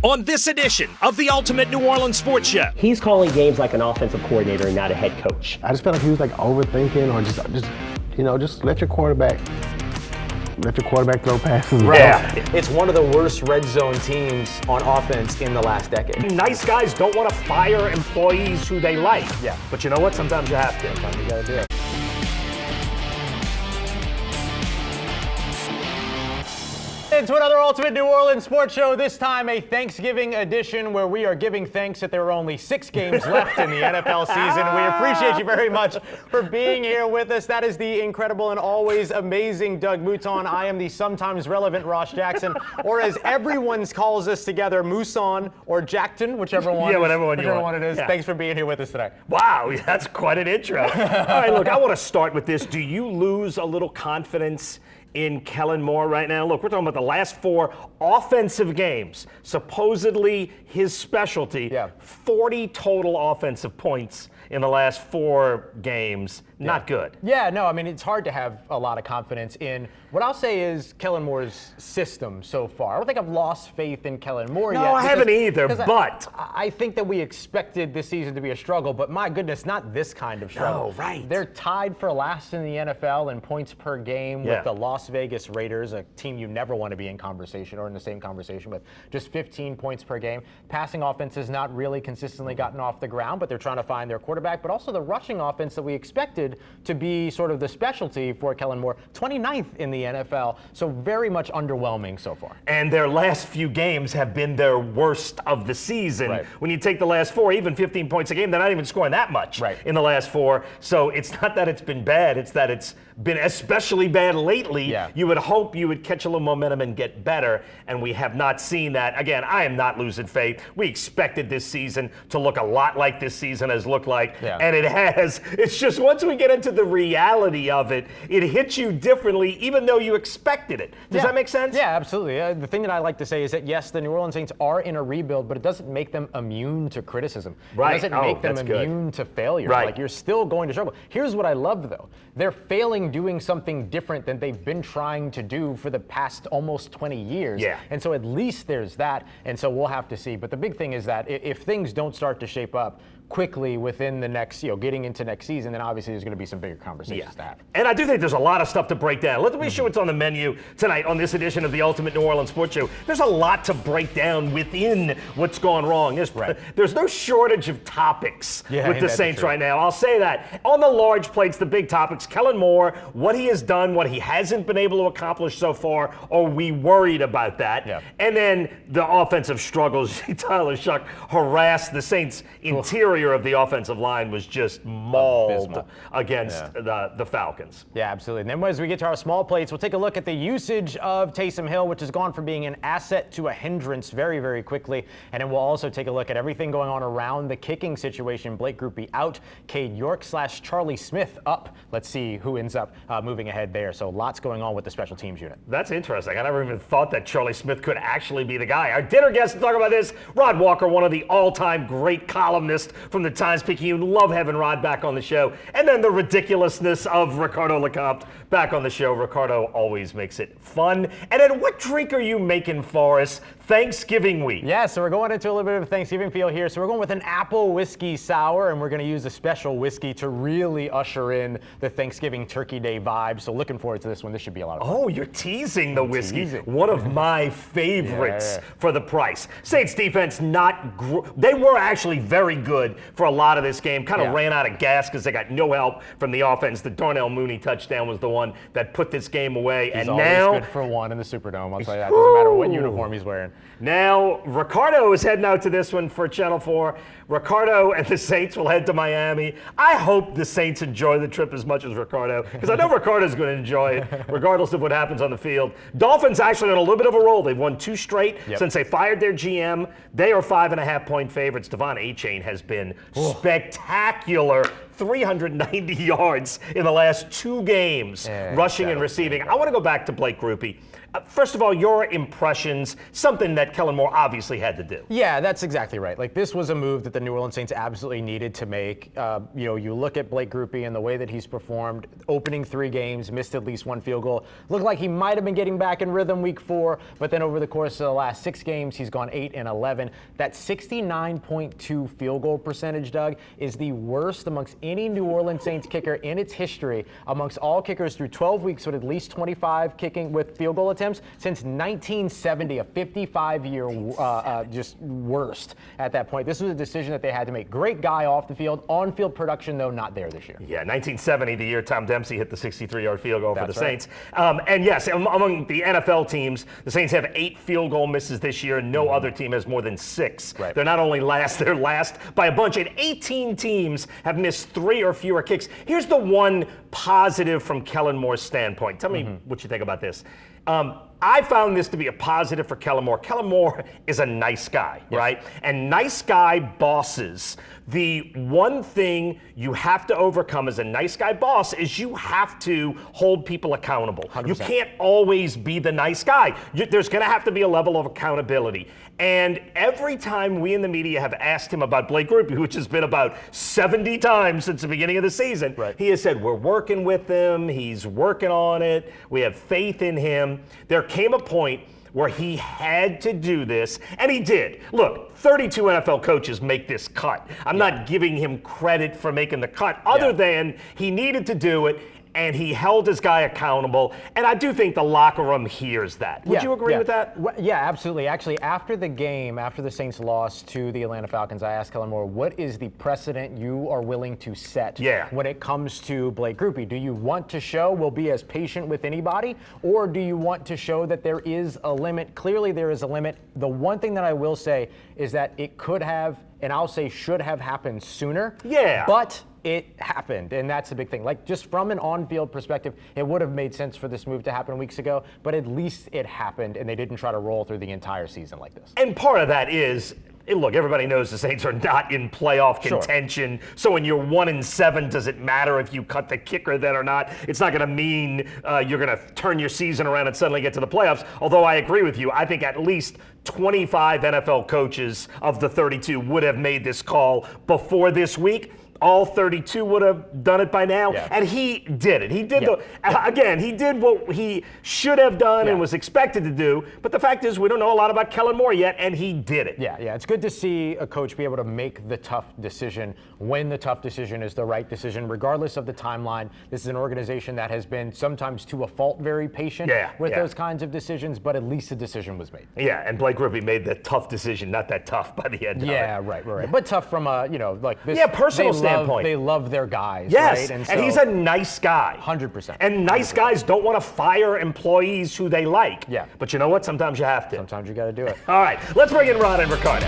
On this edition of the Ultimate New Orleans Sports Show. He's calling games like an offensive coordinator and not a head coach. I just felt like he was like overthinking, or just let your quarterback throw passes. Right. Yeah. It's one of the worst red zone teams on offense in the last decade. Nice guys don't want to fire employees who they like. Yeah. But you know what? Sometimes you have to. Sometimes you gotta do it. Into another Ultimate New Orleans Sports Show, this time a Thanksgiving edition where we are giving thanks that there are only 6 games left in the NFL season. We appreciate you very much for being here with us. That is the incredible and always amazing Doug Mouton. I am the sometimes relevant Ross Jackson, or as everyone calls us together, Mousson or Jackton, whichever one. Yeah, whatever one it is. Yeah. Thanks for being here with us today. Wow, that's quite an intro. All right, look, I want to start with this. Do you lose a little confidence in Kellen Moore right now? Look, we're talking about the last 4 offensive games, supposedly his specialty. Yeah. 40 total offensive points in the last 4 games. Not good. Yeah, no, I mean, it's hard to have a lot of confidence in what I'll say is Kellen Moore's system so far. I don't think I've lost faith in Kellen Moore yet. No, I haven't either, but I think that we expected this season to be a struggle, but my goodness, not this kind of struggle. No, right. They're tied for last in the NFL in points per game with the Las Vegas Raiders, a team you never want to be in conversation or in the same conversation with, just 15 points per game. Passing offense has not really consistently gotten off the ground, but they're trying to find their quarterback, but also the rushing offense that we expected to be sort of the specialty for Kellen Moore, 29th in the NFL, so very much underwhelming so far. And their last few games have been their worst of the season. Right. When you take the last 4, even 15 points a game, they're not even scoring that much in the last 4. So it's not that it's been bad, it's that it's been especially bad lately. Yeah. You would hope you would catch a little momentum and get better, and we have not seen that. Again, I am not losing faith. We expected this season to look a lot like this season has looked like, and it has. It's just once we get into the reality of it, it hits you differently even though you expected it. Does that make sense? Yeah, absolutely. The thing that I like to say is that, yes, the New Orleans Saints are in a rebuild, but it doesn't make them immune to criticism. Right. It doesn't make them immune to failure. Right. Like, you're still going to struggle. Here's what I love, though. They're failing doing something different than they've been trying to do for the past almost 20 years. Yeah. And so at least there's that, and so we'll have to see. But the big thing is that if things don't start to shape up quickly within the next, getting into next season, then obviously there's going to be some bigger conversations to have. And I do think there's a lot of stuff to break down. Let me show what's on the menu tonight on this edition of the Ultimate New Orleans Sports Show. There's a lot to break down within what's gone wrong. There's no shortage of topics with the Saints right now. I'll say that. On the large plates, the big topics, Kellen Moore, what he has done, what he hasn't been able to accomplish so far. Are we worried about that? Yeah. And then the offensive struggles. Tyler Shuck harassed the Saints' interior of the offensive line was just mauled against the Falcons. Yeah, absolutely. And then as we get to our small plates, we'll take a look at the usage of Taysom Hill, which has gone from being an asset to a hindrance very, very quickly. And then we'll also take a look at everything going on around the kicking situation. Blake Grupe out, Cade York / Charlie Smith up. Let's see who ends up moving ahead there. So lots going on with the special teams unit. That's interesting. I never even thought that Charlie Smith could actually be the guy. Our dinner guest to talk about this, Rod Walker, one of the all-time great columnists from the Times-Picayune. Love having Rod back on the show. And then the ridiculousness of Ricardo LeCompte back on the show. Ricardo always makes it fun. And then what drink are you making for us Thanksgiving week? Yeah, so we're going into a little bit of a Thanksgiving feel here. So we're going with an apple whiskey sour, and we're going to use a special whiskey to really usher in the Thanksgiving Turkey Day vibe. So looking forward to this one. This should be a lot of fun. Oh, you're teasing the whiskey. One of my favorites for the price. Saints defense they were actually very good for a lot of this game. Kind of ran out of gas because they got no help from the offense. The Darnell Mooney touchdown was the one that put this game away. He's and always now good for one in the Superdome. I'll tell you that. Doesn't matter what uniform he's wearing. Now, Ricardo is heading out to this one for Channel 4. Ricardo and the Saints will head to Miami. I hope the Saints enjoy the trip as much as Ricardo, because I know Ricardo's going to enjoy it, regardless of what happens on the field. Dolphins actually on a little bit of a roll. They've won 2 straight since they fired their GM. They are 5.5-point favorites. Devon Achane has been spectacular 390 yards in the last 2 games, rushing and receiving. I want to go back to Blake Grupe. First of all, your impressions, something that Kellen Moore obviously had to do. Yeah, that's exactly right. Like, this was a move that the New Orleans Saints absolutely needed to make. You look at Blake Grupe and the way that he's performed, opening 3 games, missed at least 1 field goal. Looked like he might have been getting back in rhythm week 4, but then over the course of the last 6 games, he's gone 8 and 11. That 69.2 field goal percentage, Doug, is the worst amongst any New Orleans Saints kicker in its history, amongst all kickers through 12 weeks with at least 25 kicking with field goal attempts since 1970, a 55-year just worst at that point. This was a decision that they had to make. Great guy off the field. On-field production, though, not there this year. Yeah, 1970, the year Tom Dempsey hit the 63-yard field goal for the Saints. And yes, among the NFL teams, the Saints have 8 field goal misses this year. No other team has more than 6. Right. They're not only last, they're last by a bunch. And 18 teams have missed 3 or fewer kicks. Here's the one positive from Kellen Moore's standpoint. Tell me what you think about this. I found this to be a positive for Kellen Moore. Kellen Moore is a nice guy, right? And nice guy bosses, the one thing you have to overcome as a nice guy boss is you have to hold people accountable. 100%. You can't always be the nice guy. There's going to have to be a level of accountability. And every time we in the media have asked him about Blake Grupe, which has been about 70 times since the beginning of the season, he has said, we're working with him, he's working on it, we have faith in him. There came a point where he had to do this, and he did. Look, 32 NFL coaches make this cut. I'm not giving him credit for making the cut, other than he needed to do it, and he held his guy accountable. And I do think the locker room hears that. Would you agree with that? Yeah, absolutely. Actually, after the game, after the Saints lost to the Atlanta Falcons, I asked Kellen Moore, what is the precedent you are willing to set when it comes to Blake Grupe? Do you want to show we'll be as patient with anybody, or do you want to show that there is a limit? Clearly, there is a limit. The one thing that I will say is that it could have, and I'll say should have happened sooner. Yeah. But it happened, and that's the big thing. Like, just from an on-field perspective, it would have made sense for this move to happen weeks ago, but at least it happened, and they didn't try to roll through the entire season like this. And part of that is, look, everybody knows the Saints are not in playoff contention. So when you're 1-7, does it matter if you cut the kicker then or not? It's not going to mean you're going to turn your season around and suddenly get to the playoffs. Although I agree with you, I think at least 25 NFL coaches of the 32 would have made this call before this week. All 32 would have done it by now, and he did it. He did he did what he should have done and was expected to do. But the fact is, we don't know a lot about Kellen Moore yet, and he did it. Yeah, it's good to see a coach be able to make the tough decision when the tough decision is the right decision, regardless of the timeline. This is an organization that has been sometimes to a fault very patient with those kinds of decisions, but at least a decision was made. Yeah, and Blake Grupe made the tough decision, not that tough by the end of it. Yeah, right. But tough from a, like this. Yeah, personal standpoint. They love their guys, yes, right? And he's a nice guy. 100%. And nice guys don't want to fire employees who they like. Yeah. But you know what? Sometimes you have to. Sometimes you got to do it. All right, let's bring in Rod and Ricardo.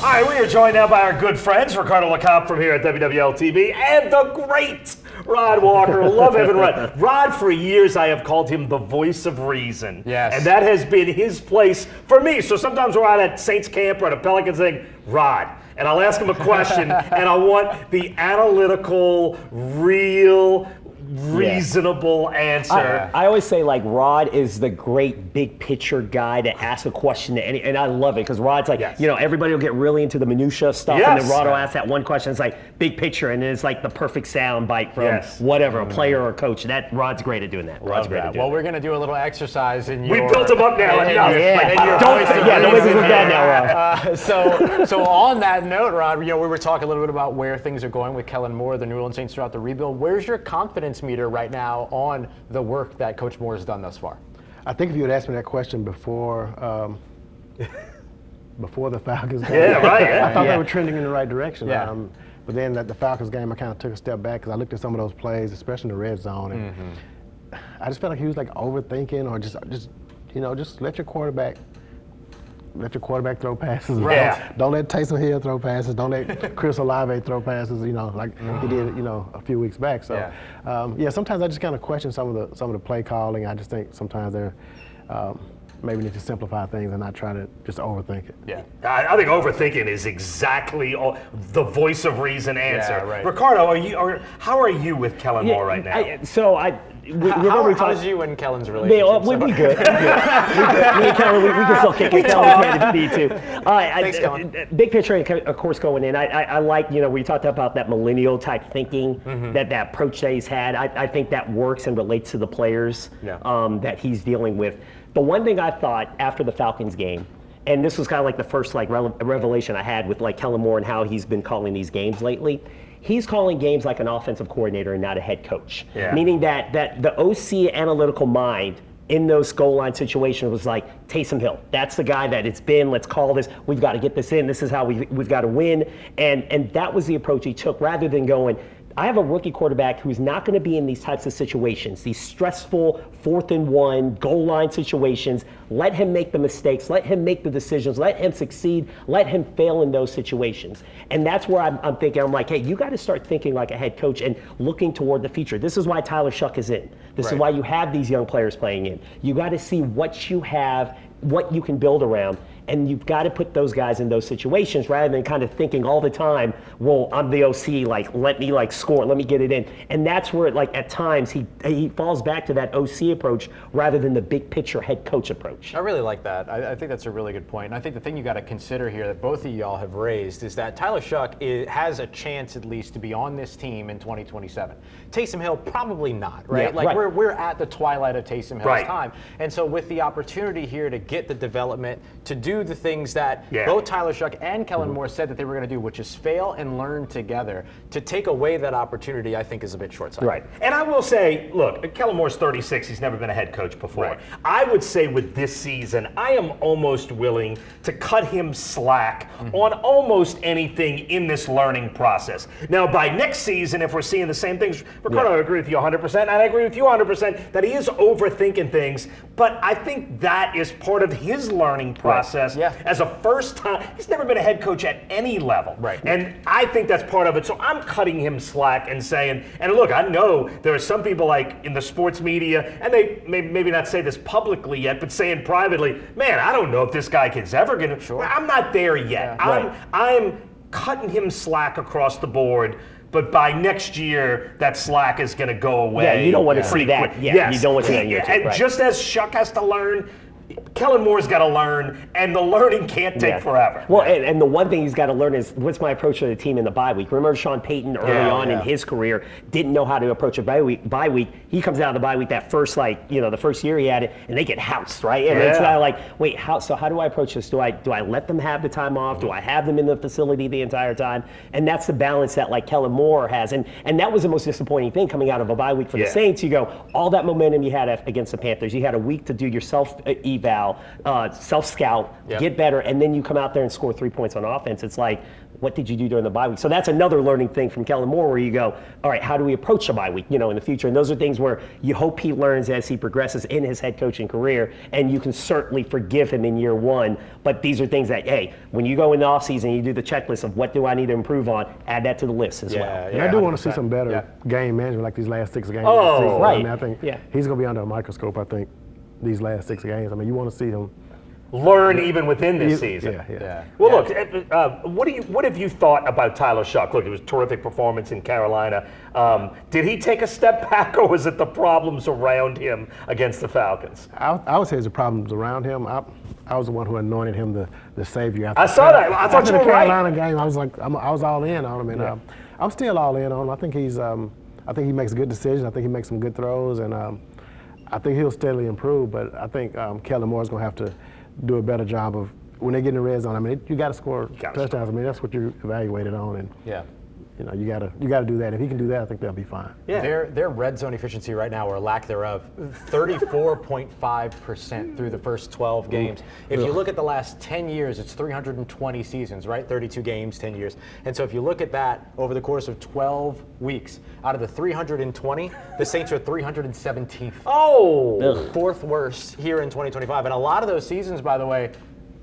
All right, we are joined now by our good friends, Ricardo LeCompte from here at WWL-TV, and the great Rod Walker. Love having Rod. Rod, for years, I have called him the voice of reason. Yes. And that has been his place for me. So sometimes we're out at Saints camp or at a Pelicans thing, Rod. And I'll ask him a question, and I want the analytical, real, reasonable answer. I always say, like, Rod is the great big picture guy to ask a question to any, and I love it because Rod's like, everybody will get really into the minutia stuff, and then Rod will ask that one question. It's like big picture, and it's like the perfect sound bite from whatever, a player or a coach. That Rod's great at doing that. Rod's great at doing Well, we're going to do a little exercise in your. We built him up now. Don't make me look bad now, Rod. So on that note, Rod, we were talking a little bit about where things are going with Kellen Moore, the New Orleans Saints throughout the rebuild. Where's your confidence meter right now on the work that Coach Moore has done thus far? I think if you had asked me that question before the Falcons game, I thought they were trending in the right direction. But then at the Falcons game, I kind of took a step back because I looked at some of those plays, especially in the red zone, and I just felt like he was like overthinking, or just let your quarterback throw passes. Don't let Taysom Hill throw passes. Don't let Chris Olave throw passes. Like he did, a few weeks back. So, sometimes I just kind of question some of the play calling. I just think sometimes they're maybe need to simplify things and not try to just overthink it. Yeah, I think overthinking is exactly the voice of reason answer. Yeah, right. Ricardo, how are you with Kellen Moore right now? How's you and Kellen's relationship? We good. We can still kick it. Kellen if we need to. Thanks, Kellen. Big picture, of course, going in. I like, we talked about that millennial type thinking, that approach that he's had. I think that works and relates to the players that he's dealing with. The one thing I thought after the Falcons game, and this was kind of like the first revelation I had with Kellen Moore and how he's been calling these games lately. He's calling games like an offensive coordinator and not a head coach. Yeah. Meaning that the OC analytical mind in those goal line situations was like Taysom Hill. That's the guy that it's been. Let's call this. We've got to get this in. This is how we've got to win. And that was the approach he took rather than going, I have a rookie quarterback who's not going to be in these types of situations, these stressful 4th and 1 goal line situations. Let him make the mistakes. Let him make the decisions. Let him succeed. Let him fail in those situations. And that's where I'm thinking, I'm like, hey, you got to start thinking like a head coach and looking toward the future. This is why Tyler Shuck is in. This is why you have these young players playing in. You got to see what you have, what you can build around. And you've got to put those guys in those situations rather than kind of thinking all the time, well, I'm the OC, let me score, let me get it in. And that's where at times he falls back to that OC approach rather than the big picture head coach approach. I really like that. I think that's a really good point. And I think the thing you got to consider here that both of y'all have raised is that Tyler Shuck has a chance at least to be on this team in 2027. Taysom Hill, probably not, right? Yeah, we're at the twilight of Taysom Hill's time. And so with the opportunity here to get the development, to do the things that both Tyler Shuck and Kellen Moore said that they were going to do, which is fail and learn together, to take away that opportunity, I think is a bit short-sighted. Right. And I will say, look, Kellen Moore's 36. He's never been a head coach before. Right. I would say with this season, I am almost willing to cut him slack on almost anything in this learning process. Now, by next season, if we're seeing the same things, Ricardo, I agree with you 100%, and I agree with you 100% that he is overthinking things, but I think that is part of his learning process. Yeah. As a first time, he's never been a head coach at any level. Right. And I think that's part of it. So I'm cutting him slack and saying, and look, I know there are some people in the sports media, and they maybe not say this publicly yet, but saying privately, man, I don't know if this guy is ever going to. Sure. I'm not there yet. Yeah. I'm cutting him slack across the board. But by next year, that slack is going to go away. Yeah, you don't want to see that. Yeah, yes. You don't want to see that in year 2. And just as Shuck has to learn, Kellen Moore's got to learn, and the learning can't take forever. Well, and the one thing he's got to learn is what's my approach to the team in the bye week. Remember Sean Payton early on in his career didn't know how to approach a bye week. He comes out of the bye week that first the first year he had it, and they get housed, right? And it's kind of like, wait, how do I approach this? Do I let them have the time off? Do I have them in the facility the entire time? And that's the balance that Kellen Moore has, and that was the most disappointing thing coming out of a bye week for the Saints. You go, all that momentum you had against the Panthers, you had a week to do your self-eval, self-scout, get better, and then you come out there and score 3 points on offense. It's like, what did you do during the bye week? So that's another learning thing from Kellen Moore where you go, all right, how do we approach a bye week, in the future? And those are things where you hope he learns as he progresses in his head coaching career, and you can certainly forgive him in year 1. But these are things that, hey, when you go in the offseason, you do the checklist of what do I need to improve on, add that to the list as well. And I do want to see some better game management like these last 6 games. Oh, right. I mean, I think he's going to be under a microscope, I think, these last 6 games. I mean, you want to see him learn even within this season. Well, look, what have you thought about Tyler Shuck? Look, it was a terrific performance in Carolina. Did he take a step back, or was it the problems around him against the Falcons? I would say it's the problems around him. I was the one who anointed him the savior. I saw that. I thought you were right. After the Carolina game, I was like, I was all in on him, and I'm still all in on him. I think I think he makes good decisions. I think he makes some good throws, and I think he'll steadily improve. But I think Kellen Moore's going to have to do a better job of when they get in the red zone. I mean, you got to score touchdowns. I mean, that's what you're evaluated on, and you got to do that. If he can do that, I think they'll be fine. Yeah. Their red zone efficiency right now, or lack thereof, 34.5% through the first 12 games. If you look at the last 10 years, it's 320 seasons, right? 32 games, 10 years. And so if you look at that over the course of 12 weeks, out of the 320, the Saints are 317th. Oh! Fourth worst here in 2025. And a lot of those seasons, by the way,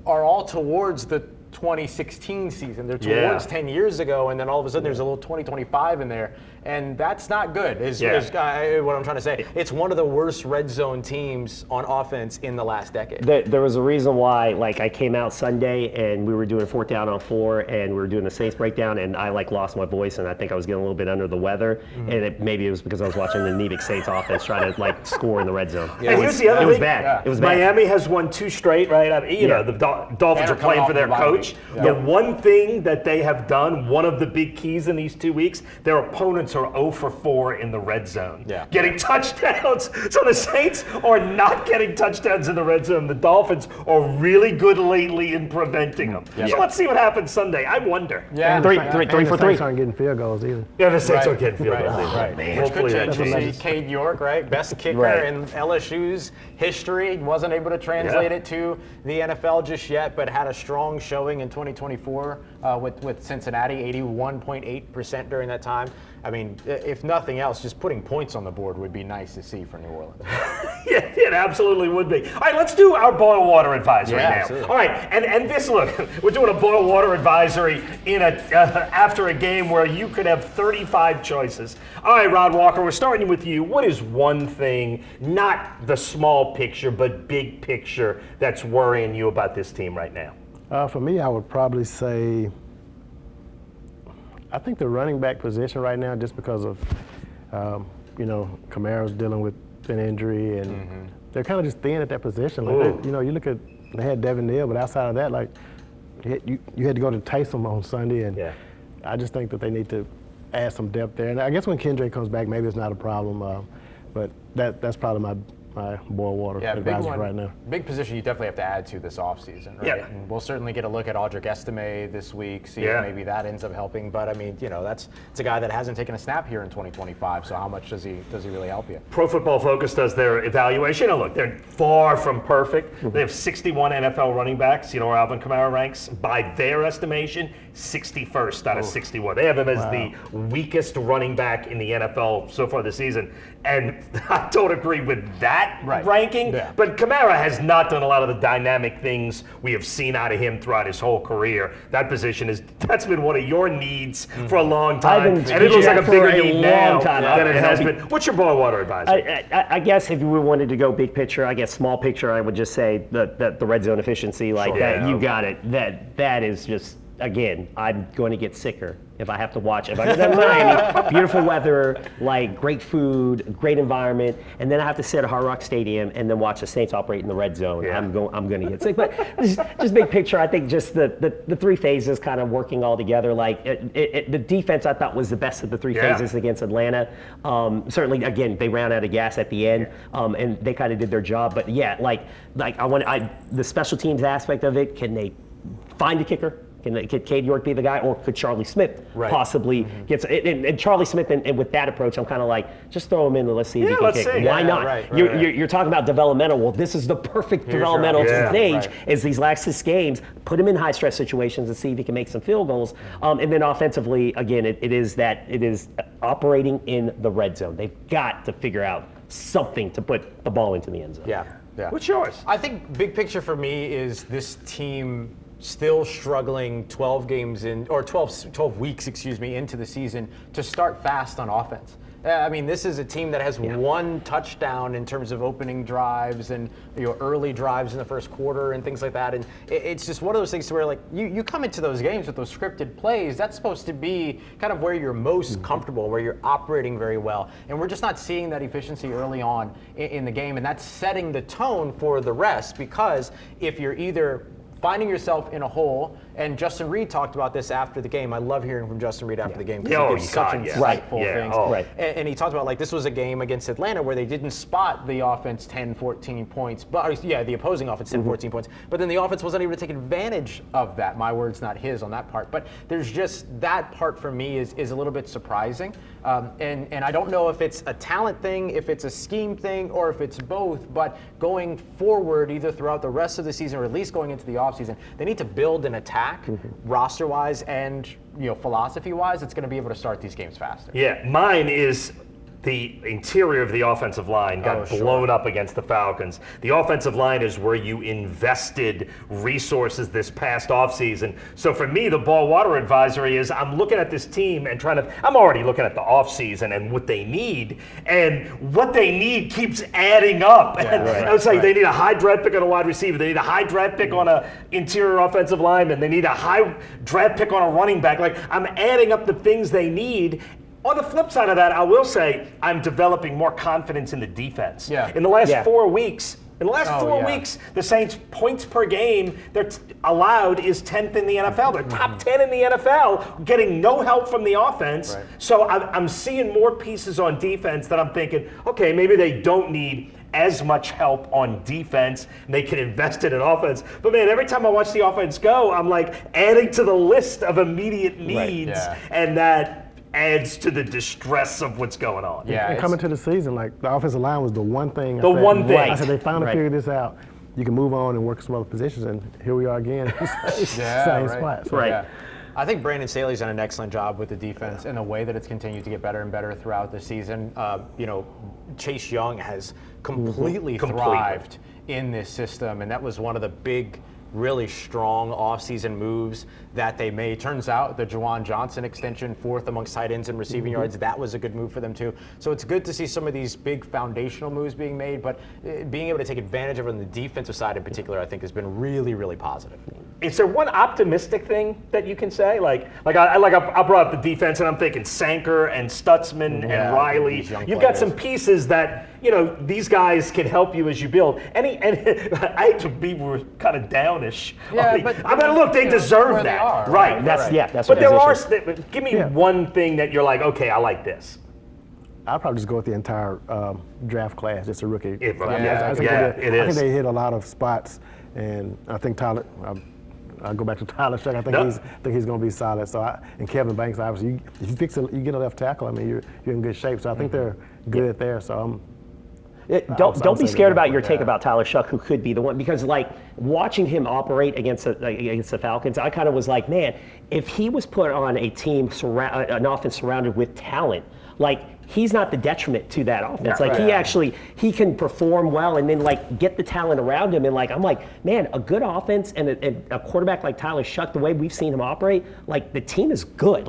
are all towards the 2016 season. They're towards 10 years ago, and then all of a sudden there's a little 2025 in there. and that's not good. Is what I'm trying to say. It's one of the worst red zone teams on offense in the last decade. There was a reason why, like, I came out Sunday and we were doing 4th down on 4, and we were doing the Saints breakdown, and I lost my voice, and I think I was getting a little bit under the weather, and maybe it was because I was watching the anemic Saints offense trying to score in the red zone. Yeah. And here's the other thing. It was bad. Yeah. It was bad. Miami has won 2 straight, right? I mean, the Dolphins are playing for their coach. The one thing that they have done, one of the big keys in these 2 weeks, their opponents are 0 for 4 in the red zone, getting touchdowns. So the Saints are not getting touchdowns in the red zone. The Dolphins are really good lately in preventing them. So let's see what happens Sunday. I wonder. Yeah, three for three. Saints aren't getting field goals either. Yeah, the Saints aren't getting field goals either. Right. Man, Which could change. You see Cade York, right? Best kicker in LSU's history. Wasn't able to translate it to the NFL just yet, but had a strong showing in 2024 with Cincinnati, 81.8% during that time. I mean, if nothing else, just putting points on the board would be nice to see for New Orleans. Yeah, it absolutely would be. All right, let's do our boil water advisory now. Absolutely. All right, and this, look, we're doing a boil water advisory in after a game where you could have 35 choices. All right, Rod Walker, we're starting with you. What is one thing, not the small picture, but big picture, that's worrying you about this team right now? For me, I would probably say, I think the running back position right now, just because of, Kamara's dealing with an injury, and they're kind of just thin at that position. Like you look at, they had Devin Neal, but outside of that, like, you had to go to Taysom on Sunday, and I just think that they need to add some depth there. And I guess when Kendrick comes back, maybe it's not a problem, but that's probably my boil water advisory right now. Big position you definitely have to add to this offseason, right? Yeah. And we'll certainly get a look at Audric Estime this week, see if maybe that ends up helping. But I mean, it's a guy that hasn't taken a snap here in 2025. So how much does he really help you? Pro Football Focus does their evaluation. And look, they're far from perfect. They have 61 NFL running backs. You know where Alvin Kamara ranks? By their estimation, 61st out of 61. They have him as the weakest running back in the NFL so far this season. And I don't agree with that ranking, but Kamara has not done a lot of the dynamic things we have seen out of him throughout his whole career. That position that's been one of your needs for a long time, and it looks like a bigger need now than it has been. What's your boil water advisory? I guess if we wanted to go big picture, I guess small picture, I would just say the red zone efficiency, that you got it. That is just, again, I'm going to get sicker if I have to watch. If I go down to Miami, beautiful weather, great food, great environment, and then I have to sit at Hard Rock Stadium and then watch the Saints operate in the red zone. I'm going to get sick. But just big picture, I think just the 3 phases kind of working all together. The defense I thought was the best of the 3 phases against Atlanta. Certainly, again, they ran out of gas at the end, and they kind of did their job. But the special teams aspect of it. Can they find a kicker? Could Cade York be the guy, or could Charlie Smith possibly get? And Charlie Smith, and with that approach, I'm kind of like, just throw him in and let's see if he can kick. Why not? You're talking about developmental. Well, this is the perfect developmental stage. Is these last 6 games, put him in high stress situations and see if he can make some field goals. And then offensively, again, it is operating in the red zone. They've got to figure out something to put the ball into the end zone. Yeah. What's yours? I think big picture for me is this team still struggling 12 weeks into the season to start fast on offense. I mean, this is a team that has 1 touchdown in terms of opening drives and early drives in the first quarter and things like that. And it's just one of those things to where you come into those games with those scripted plays. That's supposed to be kind of where you're most comfortable, where you're operating very well. And we're just not seeing that efficiency early on in the game, and that's setting the tone for the rest. Because if you're either finding yourself in a hole, and Justin Reed talked about this after the game. I love hearing from Justin Reed after the game because he gives such insightful things. And he talked about this was a game against Atlanta where they didn't spot the offense 10, 14 points, but the opposing offense 10, 14 points, but then the offense wasn't able to take advantage of that. My words, not his on that part. But there's just that part for me is a little bit surprising. And I don't know if it's a talent thing, if it's a scheme thing, or if it's both, but going forward, either throughout the rest of the season or at least going into the offseason, they need to build an attack roster-wise and philosophy-wise. It's going to be able to start these games faster. Yeah, mine is the interior of the offensive line got blown up against the Falcons. The offensive line is where you invested resources this past offseason. So for me, the ball water advisory is I'm looking at this team and I'm already looking at the offseason and what they need. And what they need keeps adding up. I was like, they need a high draft pick on a wide receiver. They need a high draft pick on an interior offensive lineman. They need a high draft pick on a running back. Like, I'm adding up the things they need. On the flip side of that, I will say I'm developing more confidence in the defense. In the last 4 weeks, the Saints' points per game they're allowed is 10th in the NFL. They're top 10 in the NFL, getting no help from the offense. So I'm seeing more pieces on defense that I'm thinking, okay, maybe they don't need as much help on defense, and they can invest in an offense. But man, every time I watch the offense go, I'm like adding to the list of immediate needs, and that adds to the distress of what's going on. And coming to the season, like the offensive line was the one thing. I said they finally figured this out. You can move on and work some other positions, and here we are again. Same spot. So, I think Brandon Staley's done an excellent job with the defense in a way that it's continued to get better and better throughout the season. Chase Young has completely thrived in this system, and that was one of the big, really strong offseason moves that they made. Turns out the Juwan Johnson extension, 4th amongst tight ends in receiving yards, that was a good move for them too. So it's good to see some of these big foundational moves being made, but being able to take advantage of it on the defensive side in particular, I think has been really, really positive. Is there one optimistic thing that you can say? I brought up the defense, and I'm thinking Sanker and Stutzman and Riley. You've got some pieces that these guys can help you as you build. And I hate to be kind of downish. Look, they deserve that. Right. That's but there are. Give me one thing that you're like, okay, I like this. I'll probably just go with the entire draft class, just a rookie. I think they hit a lot of spots, and I think Tyler. I'll go back to Tyler Shuck. I think he's going to be solid. And Kevin Banks, obviously, if you get a left tackle, I mean, you're in good shape. So I think they're good there. So don't be scared about your take about Tyler Shuck, who could be the one, because watching him operate against the Falcons, I kind of was like, man, if he was put on a team, an offense surrounded with talent, he's not the detriment to that offense. He can perform well and then get the talent around him. And I'm like, man, a good offense and a quarterback like Tyler Shuck, the way we've seen him operate, the team is good.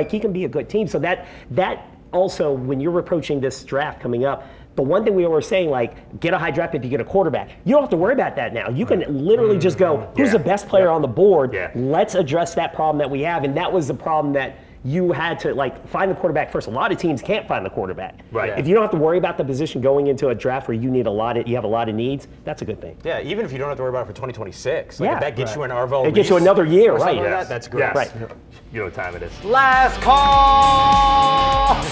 He can be a good team. So that also, when you're approaching this draft coming up, the one thing we were saying, get a high draft pick if you get a quarterback. You don't have to worry about that now. You can literally just go, who's the best player on the board? Let's address that problem that we have. And that was the problem that you had to find the quarterback first. A lot of teams can't find the quarterback. If you don't have to worry about the position going into a draft where you have a lot of needs, that's a good thing. Yeah, even if you don't have to worry about it for 2026. If that gets you an Arvo, it gets you another year, right? That's great. Right. You know what time it is. Last call!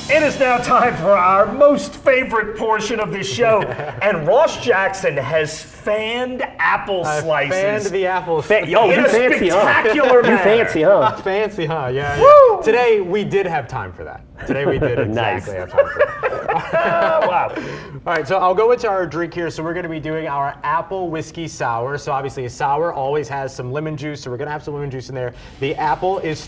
It is now time for our most favorite portion of this show. And Ross Jackson has fanned apple slices. Fanned the apples. You fancy, spectacular huh? You fancy, huh? Fancy, huh? Yeah. Today we did have time for that. Today we did exactly have time for that. Wow. All right, so I'll go into our drink here. So we're going to be doing our apple whiskey sour. So obviously a sour always has some lemon juice, so we're going to have some lemon juice in there. The apple is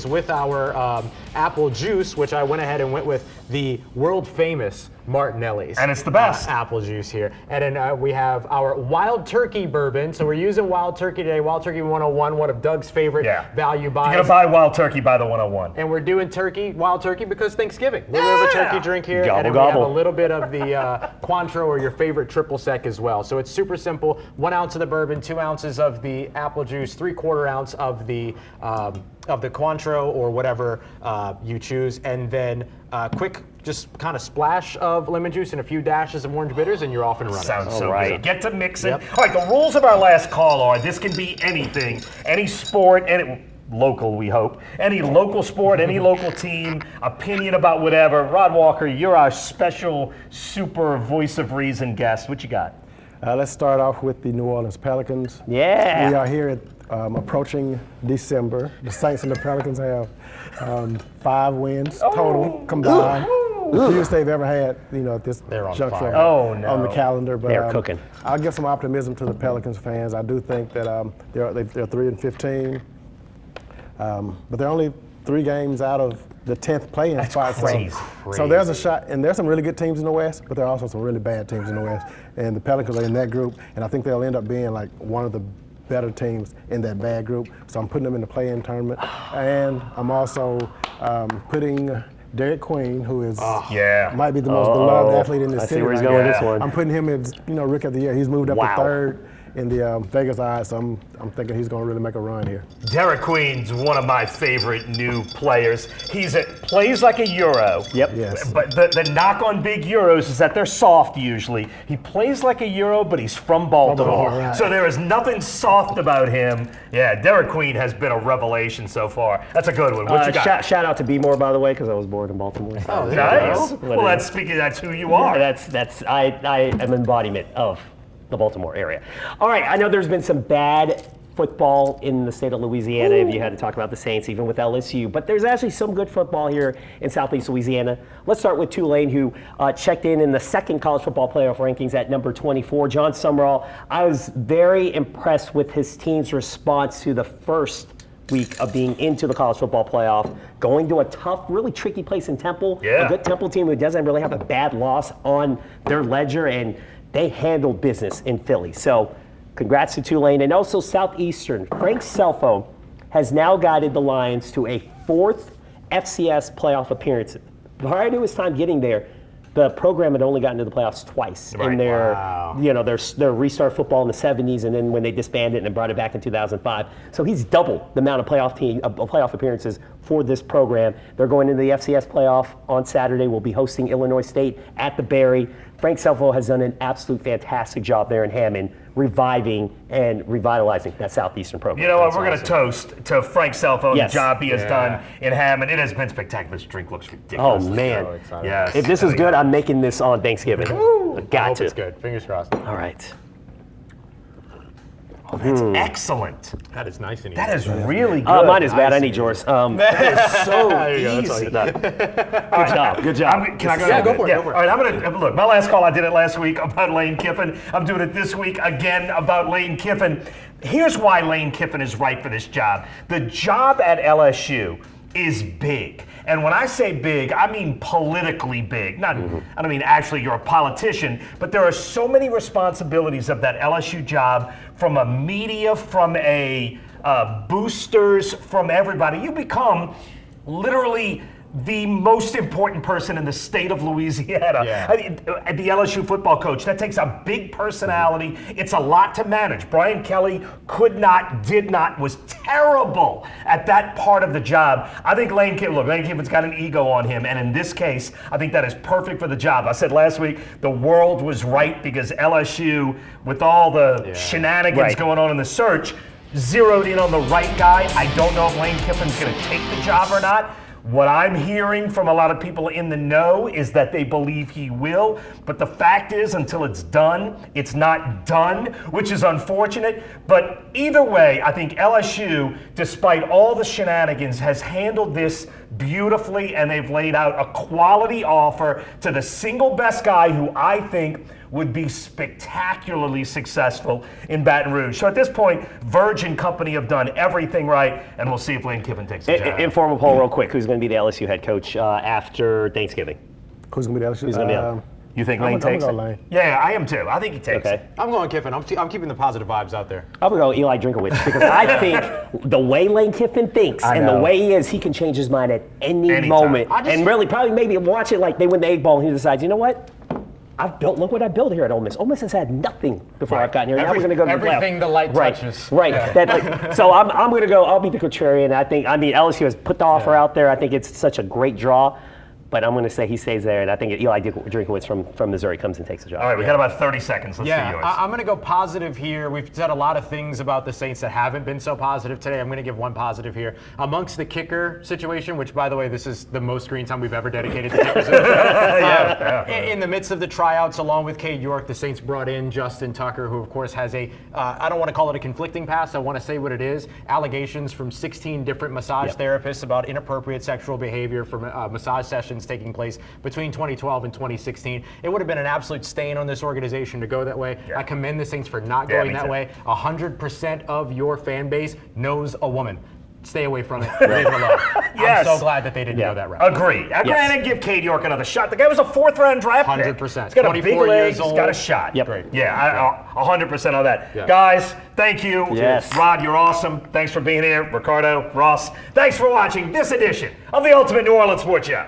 with our apple juice, which I went ahead and went with the world famous Martinelli's. And it's the best. Apple juice here. And then we have our Wild Turkey bourbon. So we're using Wild Turkey today. Wild Turkey 101, one of Doug's favorite value buys. You're going to buy Wild Turkey, buy the 101. And we're doing Wild Turkey because Thanksgiving. We're going to have a turkey drink here. Gobble, and then gobble. we have a little bit of the Cointreau or your favorite triple sec as well. So it's super simple. 1 ounce of the bourbon, 2 ounces of the apple juice, 3/4 ounce of the Cointreau or whatever you choose. And then quick, just kind of splash of lemon juice and a few dashes of orange bitters, and you're off and running. Sounds so good. Get to mixing. All right, the rules of our last call are this can be anything, any sport, local, we hope. Any local sport, any local team, opinion about whatever. Rod Walker, you're our special super voice of reason guest. What you got? Let's start off with the New Orleans Pelicans. Yeah. We are here at approaching December. The Saints and the Pelicans have 5 wins total combined. The fewest they've ever had, at this juncture on the calendar. But they're cooking. I'll give some optimism to the Pelicans fans. I do think that they're 3-15, but they're only 3 games out of the 10th play-in spot. crazy. So there's a shot, and there's some really good teams in the West, but there are also some really bad teams in the West. And the Pelicans are in that group, and I think they'll end up being like one of the better teams in that bad group. So I'm putting them in the play-in tournament, and I'm also putting Derek Queen, who is might be the most beloved athlete in the city. I see where he's right going now. with this one. I'm putting him as Rookie of the Year. He's moved up to 3rd in the Vegas odds, so I'm thinking he's going to really make a run here. Derek Queen's one of my favorite new players. Plays like a Euro. Yep. Yes. But the knock on big Euros is that they're soft usually. He plays like a Euro, but he's from Baltimore. Right. So there is nothing soft about him. Yeah, Derek Queen has been a revelation so far. That's a good one. What you got? Shout out to B More, by the way, because I was born in Baltimore. So. Oh, nice. Well, that's who you are. I am embodiment of the Baltimore area. All right, I know there's been some bad football in the state of Louisiana, if you had to talk about the Saints, even with LSU, but there's actually some good football here in Southeast Louisiana. Let's start with Tulane, who checked in the second college football playoff rankings at number 24. John Summerall, I was very impressed with his team's response to the first week of being into the college football playoff, going to a tough, really tricky place in Temple, a good Temple team who doesn't really have a bad loss on their ledger, and they handled business in Philly. So congrats to Tulane. And also Southeastern. Frank Selfo has now guided the Lions to a 4th FCS playoff appearance. Prior to his time getting there, the program had only gotten to the playoffs twice in their, their restart football in the 70s, and then when they disbanded and brought it back in 2005. So he's doubled the amount of playoff appearances for this program. They're going into the FCS playoff on Saturday. We'll be hosting Illinois State at the Berry. Frank Selfo has done an absolute fantastic job there in Hammond, reviving and revitalizing that Southeastern program. You know what? We're going to toast to Frank Selfo and the job he has done in Hammond. It has been spectacular. This drink looks ridiculous. Oh, man. So yes. If this is good, I'm making this on Thanksgiving. I Got hope to. it's good. Fingers crossed. All right. Oh, that's excellent. That is nice and easy. That is really good. Mine is bad. I need yours. That is so easy. Good job. Can I go? Yeah, go for it. All right, I'm gonna look. My last call, I did it last week about Lane Kiffin. I'm doing it this week again about Lane Kiffin. Here's why Lane Kiffin is right for this job. The job at LSU is big. And when I say big, I mean politically big. I don't mean actually you're a politician, but there are so many responsibilities of that LSU job, from a media, from a boosters, from everybody. You become literally the most important person in the state of Louisiana. The LSU football coach, that takes a big personality. It's a lot to manage. Brian Kelly was terrible at that part of the job. I think Lane Kiffin's got an ego on him, and in this case, I think that is perfect for the job. I said last week, the world was right because LSU, with all the shenanigans going on in the search, zeroed in on the right guy. I don't know if Lane Kiffin's going to take the job or not. What I'm hearing from a lot of people in the know is that they believe he will, but the fact is, until it's done, it's not done, which is unfortunate. But either way, I think LSU, despite all the shenanigans, has handled this beautifully, and they've laid out a quality offer to the single best guy who I think would be spectacularly successful in Baton Rouge. So at this point, Virgin Company have done everything right, and we'll see if Lane Kiffin takes the job. Informal poll real quick. Who's going to be the LSU head coach after Thanksgiving? Who's going to be the LSU? Who's going to be You think Lane takes it? Lane. Yeah, I am too. I think he takes it. I'm going Kiffin. I'm keeping the positive vibes out there. I'm going to go Eli Drinkowitz because I think the way Lane Kiffin thinks and the way he is, he can change his mind at any moment. And really, probably maybe watch it like they win the Egg Bowl and he decides, you know what? Look what I built here at Ole Miss. Ole Miss has had nothing before I've gotten here. Now we're going to go to the playoff. Everything the light touches. Right. So I'm going to go. I'll be the contrarian. LSU has put the offer out there. I think it's such a great draw. But I'm going to say he stays there, and I think Eli Drinkowitz from Missouri comes and takes the job. All right, we got about 30 seconds. Let's see yours. I'm going to go positive here. We've said a lot of things about the Saints that haven't been so positive today. I'm going to give one positive here. Amongst the kicker situation, which, by the way, this is the most screen time we've ever dedicated to kickers. In the midst of the tryouts, along with Cade York, the Saints brought in Justin Tucker, who, of course, has I don't want to call it a conflicting past. I want to say what it is. Allegations from 16 different massage therapists about inappropriate sexual behavior from massage sessions taking place between 2012 and 2016. It would have been an absolute stain on this organization to go that way. I commend the Saints for not going that way. 100% of your fan base knows a woman. stay away from it. Leave it alone. Yes. I'm so glad that they didn't go that route. Agree. Granted, give Cade York another shot. The guy was a 4th-round draft pick. 100%. He's got a big 24 leg. years He's old. got a shot. Yep. Great. Yeah, 100% on that. Yeah. Guys, thank you. Yes. Rod, you're awesome. Thanks for being here. Ricardo, Ross, thanks for watching this edition of the Ultimate New Orleans Sports Show.